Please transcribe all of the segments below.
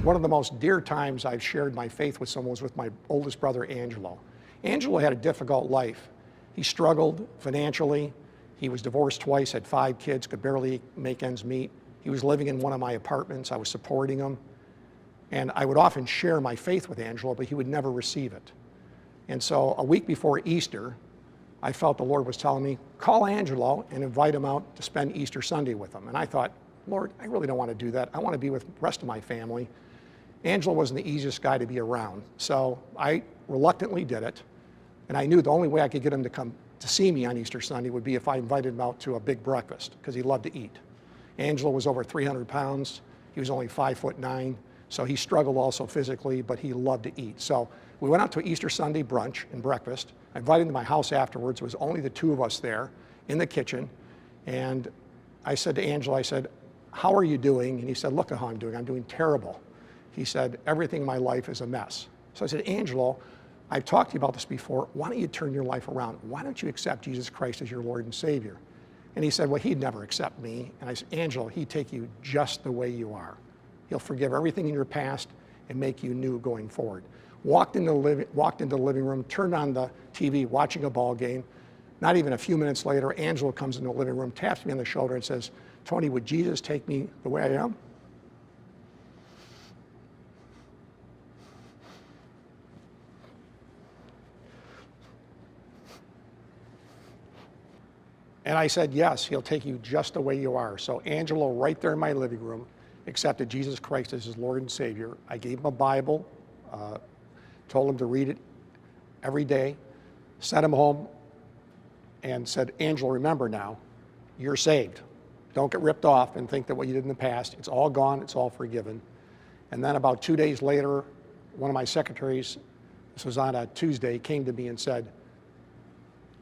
One of the most dear times I've shared my faith with someone was with my oldest brother, Angelo. Angelo had a difficult life. He struggled financially. He was divorced twice, had 5 kids, could barely make ends meet. He was living in one of my apartments. I was supporting him. And I would often share my faith with Angelo, but he would never receive it. And so a week before Easter, I felt the Lord was telling me, call Angelo and invite him out to spend Easter Sunday with him. And I thought, Lord, I really don't want to do that. I want to be with the rest of my family. Angelo wasn't the easiest guy to be around. So I reluctantly did it. And I knew the only way I could get him to come to see me on Easter Sunday would be if I invited him out to a big breakfast, because he loved to eat. Angelo was over 300 pounds. He was only 5'9". So he struggled also physically, but he loved to eat. So we went out to Easter Sunday brunch and breakfast. I invited him to my house afterwards. It was only the 2 of us there in the kitchen. And I said to Angelo, I said, how are you doing? And he said, look at how I'm doing. I'm doing terrible. He said, everything in my life is a mess. So I said, Angelo, I've talked to you about this before. Why don't you turn your life around? Why don't you accept Jesus Christ as your Lord and Savior? And he said, well, he'd never accept me. And I said, Angelo, he'd take you just the way you are. He'll forgive everything in your past and make you new going forward. Walked into the living room, turned on the TV, watching a ball game. Not even a few minutes later, Angelo comes into the living room, taps me on the shoulder and says, Tony, would Jesus take me the way I am? And I said, yes, he'll take you just the way you are. So Angelo, right there in my living room, accepted Jesus Christ as his Lord and Savior. I gave him a Bible, told him to read it every day, sent him home, and said, Angelo, remember now, you're saved. Don't get ripped off and think that what you did in the past, it's all gone, it's all forgiven. And then about 2 days later, one of my secretaries, this was on a Tuesday, came to me and said,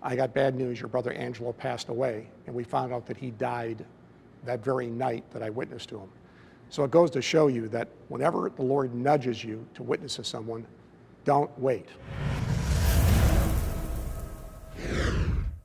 I got bad news, your brother Angelo passed away. And we found out that he died that very night that I witnessed to him. So it goes to show you that whenever the Lord nudges you to witness to someone, don't wait.